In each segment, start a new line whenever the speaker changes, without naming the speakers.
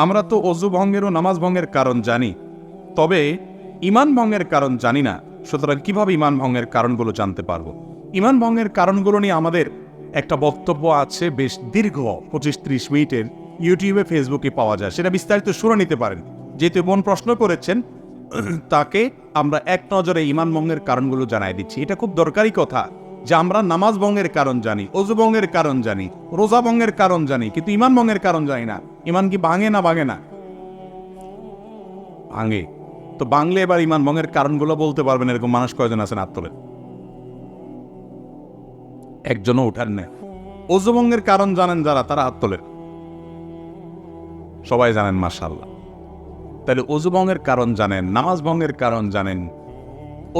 আমরা তো অজু ভঙ্গের ও নামাজ ভঙ্গের কারণ জানি, তবে ঈমান ভঙ্গের কারণ জানি না। সুতরাং কিভাবে ঈমান ভঙ্গের কারণগুলো জানতে পারবো? ঈমান ভঙ্গের কারণগুলো নিয়ে আমাদের একটা বক্তব্য আছে, বেশ দীর্ঘ 25-30 মিনিটের, ইউটিউবে ফেসবুকে পাওয়া যায়, সেটা বিস্তারিত শুনে নিতে পারেন। যেহেতু বোন প্রশ্ন করেছেন, তাকে আমরা এক নজরে ঈমান ভঙ্গের কারণগুলো জানাই দিচ্ছি। এটা খুব দরকারি কথা যে আমরা নামাজ ভঙ্গের কারণ জানি, অজু ভঙ্গের কারণ জানি, রোজা ভঙ্গের কারণ জানি, কিন্তু ঈমান ভঙ্গের কারণ জানি না। ঈমান কি ভাঙে না ভাঙে না? ভাঙে। তো বাংলে এবার ঈমান ভঙ্গের কারণগুলো বলতে পারবেন এরকম মানুষ কয়জন আছেন? হাত তোলেন। একজনও উঠার নেই। অজু ভঙ্গের কারণ জানেন যারা, তারা হাত তোলেন। সবাই জানেন, মাশাআল্লাহ। তাহলে অজু ভঙ্গের কারণ জানেন, নামাজ ভঙ্গের কারণ জানেন।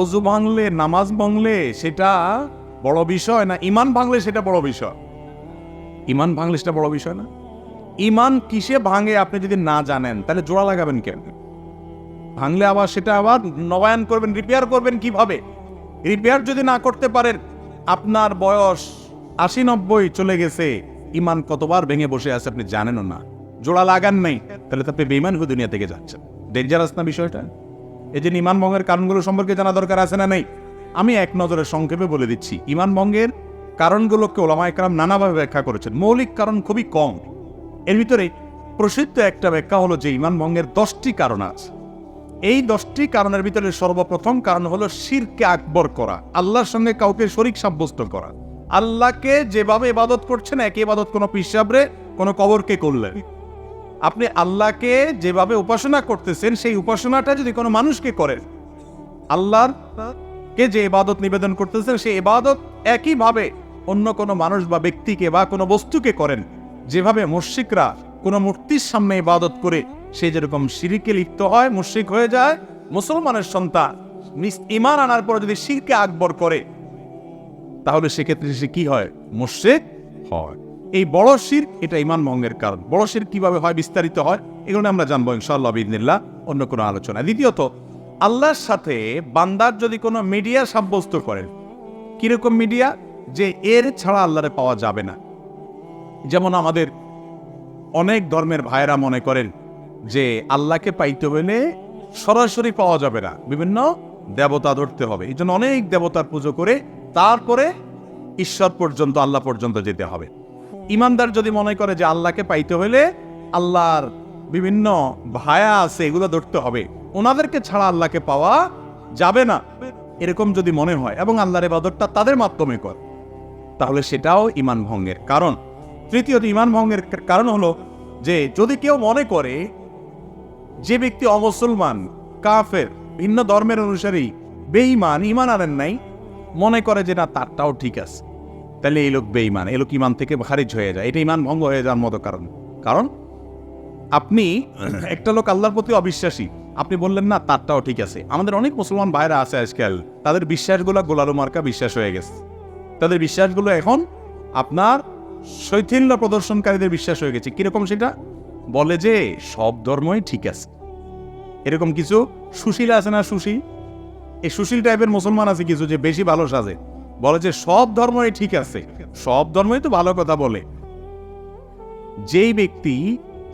অজু ভাঙলে, নামাজ ভাঙলে সেটা বড় বিষয় না ঈমান ভাঙলে সেটা বড় বিষয়? ঈমান ভাঙলে সেটা বড় বিষয় না? ঈমান কিসে ভাঙে আপনি যদি না জানেন, তাহলে জোড়া লাগাবেন কেন? ভাঙলে আবার সেটা আবার নবায়ন করবেন, রিপেয়ার করবেন কিভাবে? রিপেয়ার যদি না করতে পারেন, আপনার বয়স 80-90 চলে গেছে, ঈমান কতবার ভেঙে বসে আছে আপনি জানেনও না, জোড়া লাগান নাই, তাহলে তো আপনি বেঈমান হয়ে দুনিয়া থেকে যাচ্ছেন। ডেঞ্জারাস না বিষয়টা? এই যে ঈমান ভঙ্গের কারণগুলো সম্পর্কে জানা দরকার আছে না নেই? আমি এক নজরে সংক্ষেপে বলে দিচ্ছি। ঈমান ভঙ্গের কারণগুলোকে ওলামায়ে কেরাম নানাভাবে ব্যাখ্যা করেছেন। মৌলিক কারণ খুবই কম। এর ভিতরে প্রসিদ্ধ একটা ব্যাখ্যা হলো যে ঈমান ভঙ্গের 10টি কারণ আছে। এই 10টি কারণের ভিতরে সর্বপ্রথম কারণ হলো শিরকে আকবর করা, আল্লাহর সঙ্গে কাউকে শরীক সাব্যস্ত করা। আল্লাহকে যেভাবে ইবাদত করছেন, একই ইবাদত কোনো পীর সাহেবরে, কোনো কবরকে করলেন। আপনি আল্লাহকে যেভাবে উপাসনা করতেছেন, সেই উপাসনাটা যদি কোনো মানুষকে করেন, আল্লাহর কে যে ইবাদত নিবেদন করতেছেন, সেই ইবাদত একইভাবে অন্য কোনো মানুষ বা ব্যক্তিকে বা কোনো বস্তুকে করেন, যেভাবে মুশরিকরা কোনো মূর্তির সামনে ইবাদত করে সে যেরকম শিরকে লিপ্ত হয়, মুশরিক হয়ে যায়, মুসলমানের সন্তান ঈমান আনার পর যদি শিরকে আকবর করে, তাহলে সেক্ষেত্রে সে কি হয়? মুশরিক হয়। এই বড় শিরক, এটা ঈমান ভঙ্গের কারণ। বড় শিরক কিভাবে হয়, বিস্তারিত হয়, এগুলো আমরা জানবো ইনশাআল্লাহ বিইذনিল্লাহ অন্য কোনো আলোচনা। দ্বিতীয়ত, আল্লাহর সাথে বান্দার যদি কোনো মিডিয়া সাব্যস্ত করেন, কিরকম মিডিয়া? যে এর ছাড়া আল্লাহরে পাওয়া যাবে না। যেমন আমাদের অনেক ধর্মের ভাইয়েরা মনে করেন যে আল্লাহকে পাইতে হলে সরাসরি পাওয়া যাবে না, বিভিন্ন দেবতা ধরতে হবে, এই জন্য অনেক দেবতার পুজো করে তারপরে ঈশ্বর পর্যন্ত, আল্লাহ পর্যন্ত যেতে হবে। ইমানদার যদি মনে করে যে আল্লাহকে পাইতে হলে আল্লাহর বিভিন্ন ভায়া আছে, এগুলো ধরতে হবে, ওনাদেরকে ছাড়া আল্লাহকে পাওয়া যাবে না, এরকম যদি মনে হয় এবং আল্লাহর ইবাদতটা তাদের মাধ্যমে কর, তাহলে সেটাও ঈমান ভঙ্গের কারণ। তৃতীয়ত, ঈমান ভঙ্গের কারণ হলো যে যদি কেউ মনে করে যে ব্যক্তি অমুসলমান, কাফের, ভিন্ন ধর্মের অনুসারী, বেঈমান, ঈমান আনেন নাই, মনে করে যে না তারটাও ঠিক আছে, তাহলে এই লোক বেঈমান, এই লোক ঈমান থেকে খারিজ হয়ে যায়, এটা ঈমান ভঙ্গ হয়ে যাওয়ার মতো কারণ। কারণ আপনি একটা লোক আল্লাহর প্রতি অবিশ্বাসী, আপনি বললেন না তারটাও ঠিক আছে। আমাদের অনেক মুসলমান ভাইরা আছে আজকাল, তাদের বিশ্বাসগুলো গোলালো মার্কা বিশ্বাস হয়ে গেছে। তাদের বিশ্বাসগুলো এখন আপনার শৈথিল্য প্রদর্শনকারীদের বিশ্বাস হয়ে গেছে। কিরকম? সেটা বলে যে সব ধর্মই ঠিক আছে। এরকম কিছু সুশীল আছে না, সুশীল, এই সুশীল টাইপের মুসলমান আছে কিছু, যে বেশি ভালো সাজে, বলে যে সব ধর্মই ঠিক আছে, সব ধর্মই তো ভালো কথা বলে। যেই ব্যক্তি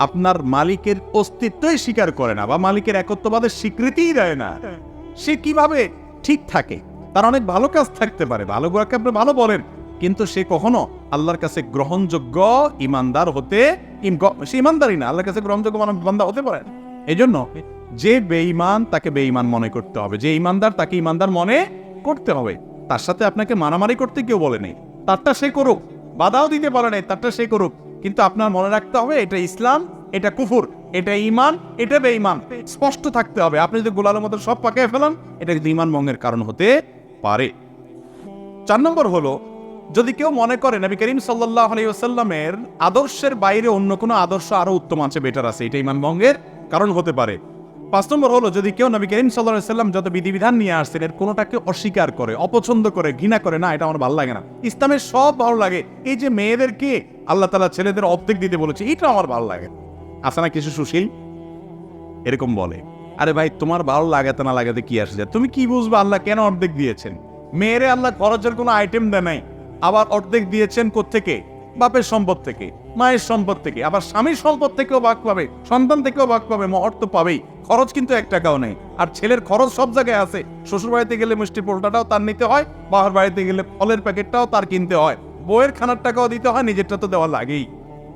আপনার মালিকের অস্তিত্বই স্বীকার করে না বা মালিকের একত্ববাদের স্বীকৃতিই দেয় না, সে কিভাবে ঠিক থাকে? তার অনেক ভালো কাজ থাকতে পারে, ভালো গুণাকে আপনি ভালো বলেন, কিন্তু সে কখনো আল্লাহর কাছে গ্রহণযোগ্য ইমানদার হতে, সে ইমানদারই না, আল্লাহর কাছে গ্রহণযোগ্য বান্দা হতে পারে। এই জন্য যে বেঈমান তাকে বেঈমান মনে করতে হবে, যে ইমানদার তাকে ইমানদার মনে করতে হবে। তার সাথে আপনাকে মারামারি করতে কেউ বলে নেই, তারটা সে করুক, বাধাও দিতে পারে নাই, তারটা সে করুক, কিন্তু আপনার মনে রাখতে হবে এটা ইসলাম, এটা কুফর, এটা ঈমান, এটা বেঈমান, স্পষ্ট থাকতে হবে। আপনি যদি গোলালের মতো সব পাকিয়ে ফেলান, এটা কিন্তু ঈমান ভঙ্গের কারণ হতে পারে। 4 নম্বর হলো, যদি কেউ মনে করে নবী করিম সাল্লাল্লাহু আলাইহি ওয়াসাল্লামের আদর্শের বাইরে অন্য কোনো আদর্শ আরো উত্তম আছে, বেটার আছে, এটা ঈমান ভঙ্গের কারণ হতে পারে। 5 নম্বর হলো, যদি কেউ নবী করিম সাল্লাল্লাহু আলাইহি ওয়াসাল্লাম যত বিধিবিধান নিয়ে আসছেন এর কোনোটাকে অস্বীকার করে, অপছন্দ করে, ঘৃণা করে, না এটা আমার ভালো লাগে না, ইসলামের সব ভালো লাগে, এই যে মেয়েদেরকে আল্লাহ তাআলা ছেলেদের অর্ধেক দিতে বলেছে, এটা আমার ভালো লাগে। আছে না কিছু সুশীল এরকম বলে, আরে ভাই তোমার ভালো লাগাতে না লাগাতে কি আসে যায়, তুমি কি বুঝবে আল্লাহ কেন অর্ধেক দিয়েছেন? মেয়েরে আল্লাহ খরচের কোনো আইটেম দেয় নাই, আবার অর্ধেক দিয়েছেন কোত্থেকে? বাপের সম্পদ থেকে। মায়ের সম্পদ থেকে, আবার স্বামীর সম্পদ থেকেও ভাগ পাবে, সন্তান থেকেও ভাগ পাবে, মহর তো পাবেই। খরচ কিন্তু 1 টাকাও নেই। আর ছেলের খরচ সব জায়গায় আছে। শ্বশুর বাড়িতে গেলে মিষ্টি পোলটাটাও তার নিতে হয়, বাবার বাড়িতে গেলে ফলের প্যাকেটটাও তার কিনতে হয়, বউয়ের খানার টাকাও দিতে হয়, নিজেরটা তো দেওয়া লাগেই।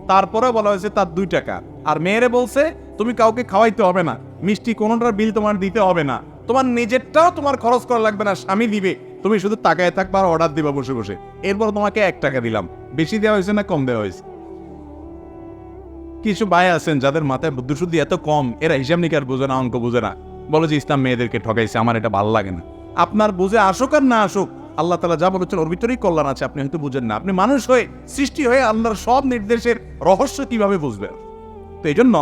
তারপরে বলা হয়েছে তার 2 টাকা। আর মেয়েরে বলছে তুমি কাউকে খাওয়াইতে হবে না, মিষ্টি কোনোটার বিল তোমার দিতে হবে না, তোমার নিজেরটাও তোমার খরচ করা লাগবে না, স্বামী দিবে, তুমি শুধু তাকায় থাকবা আর অর্ডার দিবা বসে বসে। এরপর তোমাকে 1 টাকা দিলাম। বেশি দেওয়া হয়েছে না কম দেওয়া হয়েছে? কিছু ভাই আছেন যাদের মাথায় বুদ্ধি শুদ্ধি এত কম, এরা হিসাব নিকার বোঝে না, অঙ্ক বোঝে না, বলে যে ইসলাম মেয়েদেরকে ঠকাইছে, আমার এটা ভালো লাগে না। আপনার বুঝে আসুক আর না আসুক, আল্লাহ তাআলা যা বলেছেন ওর ভিতরেই কল্যাণ আছে, আপনি হয়তো বুঝেন না। আপনি মানুষ হয়ে, সৃষ্টি হয়ে আল্লাহর সব নির্দেশের রহস্য কিভাবে বুঝবেন? তো এই জন্য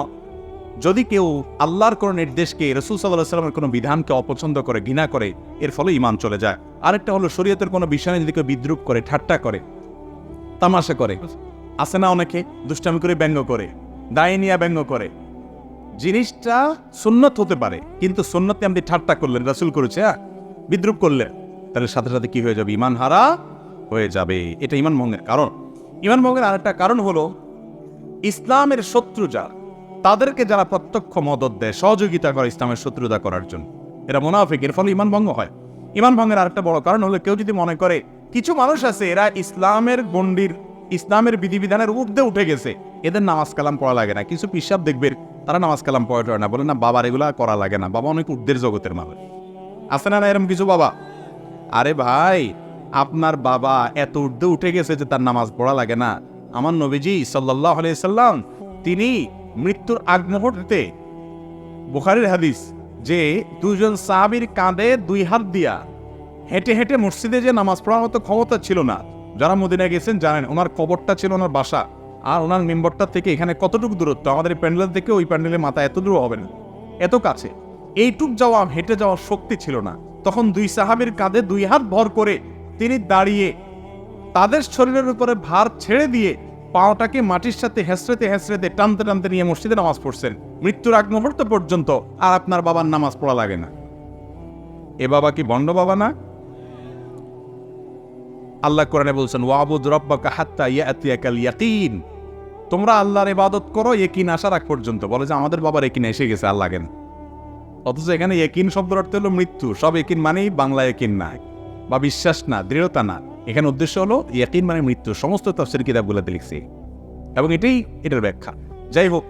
যদি কেউ আল্লাহর কোনো নির্দেশকে, রাসূল সাল্লাল্লাহু আলাইহি ওয়াসাল্লামের কোনো বিধানকে অপছন্দ করে, ঘৃণা করে, এর ফলে ঈমান চলে যায়। আরেকটা হলো শরীয়তের কোনো বিষয়ে যদি কেউ বিদ্রূপ করে, ঠাট্টা করে, তামাশা করে, আছে না অনেকে দুষ্টামি করে ব্যঙ্গ করে, দায় নিয়ে ব্যঙ্গ করে, জিনিসটা সুন্নত হতে পারে, কিন্তু সুন্নতে আপনি ঠাট্টা করলেন, রাসূল করেছে, বিদ্রূপ করলেন, তাহলে সাথে সাথে কি হয়ে যাবে? ঈমান হারা হয়ে যাবে। এটা ঈমান ভঙ্গের কারণ। ঈমান ভঙ্গের আরেকটা কারণ হলো ইসলামের শত্রু যারা, তাদেরকে যারা প্রত্যক্ষ মদদ দেয়, সহযোগিতা করে ইসলামের শত্রুতা করার জন্য, এরা মুনাফিক, এর ফলে ঈমান ভঙ্গ হয়। ঈমান ভঙ্গের আরেকটা বড় কারণ হলো কেউ যদি মনে করে কিছু মানুষ আছে এরা ইসলামের গণ্ডির, ইসলামের বিধিবিধানের ঊর্ধ্বে উঠে গেছে, এদের নামাজ কালাম পড়া লাগে না। কিছু পিসাব দেখবেন তারা নামাজ কালাম পড়ে না, বলে না বাবার এগুলা করা লাগে না, বাবা অনেক ঊর্ধ্বের জগতের মানুষ। আছে না এরকম কিছু বাবা? আরে ভাই, আপনার বাবা এত ঊর্ধ্বে উঠে গেছে যে তার নামাজ পড়া লাগে না? আমার নবীজি সাল্লাল্লাহু আলাইহি সাল্লাম তিনি মৃত্যুর আগ মুহূর্তে, বুখারীর হাদিস, যে 2 জন সাহাবীর কাঁধে 2 হাত দিয়া হেঁটে হেঁটে মসজিদে যে নামাজ পড়ার মতো ক্ষমতা ছিল না। যারা মদিনায় গেছেন জানেন ওনার কবরটা ছিল ওনার বাসা, আর ওনার মিম্বরটা থেকে এখানে কতটুকু দূরত্ব, আমাদের প্যান্ডেল থেকে ওই প্যান্ডেলের মাথা এত দূর হবে না, এত কাছে। এইটুক যাওয়া, হেঁটে যাওয়ার শক্তি ছিল না। তখন 2 সাহাবীর কাঁধে 2 হাত ভর করে তিনি দাঁড়িয়ে তাদের শরীরের উপরে ভার ছেড়ে দিয়ে পাওটাকে মাটির সাথে হেসড়েতে হেসড়েতে টানতে টানতে নিয়ে মসজিদে নামাজ পড়ছেন মৃত্যুর আগ মুহূর্ত পর্যন্ত। আর আপনার বাবার নামাজ পড়া লাগে না? এ বাবা কি ভণ্ড বাবা না? আল্লাহ কোরআনে বলছেন ওয়াবুদ রাব্বাকা হাত্তা ইয়াতিয়াকাল ইয়াকিন, তোমরা আল্লাহর ইবাদত করো ইয়াকিন আসার আগ পর্যন্ত। বলে যে আমাদের বাবার ইয়াকিন এসে গেছে, আর লাগে না। অথচ এখানে ইয়াকিন শব্দের অর্থ হলো মৃত্যু। সব ইয়াকিন মানেই বাংলা ইয়াকিন না, বা বিশ্বাস না, দৃঢ়তা না। এখানে উদ্দেশ্য হলো ইয়াকিন মানে মৃত্যু। সমস্ত তাফসীর কিতাবগুলোতে লিখছে, এবং এটার ব্যাখ্যা। যাই হোক,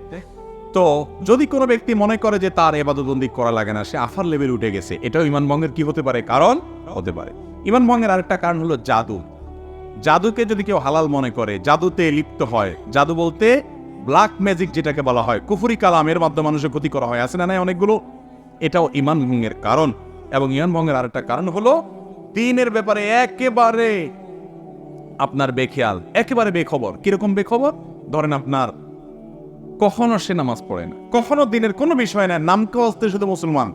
তো যদি কোনো ব্যক্তি মনে করে যে তার ইবাদতবন্দি করা লাগে না, সে আফার লেভেল উঠে গেছে, এটাও ঈমান ভঙ্গের কি হতে পারে? কারণ হতে পারে। ঈমান ভঙ্গের আরেকটা কারণ হলো জাদু। জাদুকে যদি কেউ হালাল মনে করে, জাদুতে লিপ্ত হয়, জাদু বলতে ব্ল্যাক ম্যাজিক যেটাকে বলা হয়, কুফরি কালামের মাধ্যমে মানুষের ক্ষতি করা হয়, আছে না নাই অনেকগুলো, এটাও ঈমান ভঙ্গের কারণ। এবং ঈমান ভঙ্গের আরেকটা কারণ হলো দ্বীনের ব্যাপারে একেবারে আপনার বেখেয়াল, একেবারে বেখবর। কিরকম বেখবর? ধরেন আপনার কখনো সে নামাজ পড়ে না, কখনো দিনের কোনো বিষয় না, নামকে অস্তে শুধু মুসলমান,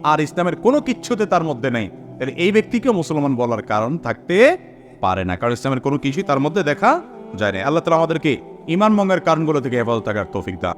আর ইসলামের কোনো কিচ্ছুতে তার মধ্যে নেই, তাহলে এই ব্যক্তিকে মুসলমান বলার কারণ থাকতে পারে না, কারণ ইসলামের কোনো কিছুই তার মধ্যে দেখা যায় না। আল্লাহ তাআলা আমাদেরকে ঈমান ভঙ্গের কারণগুলো থেকে হেফাজত থাকার তৌফিক দান।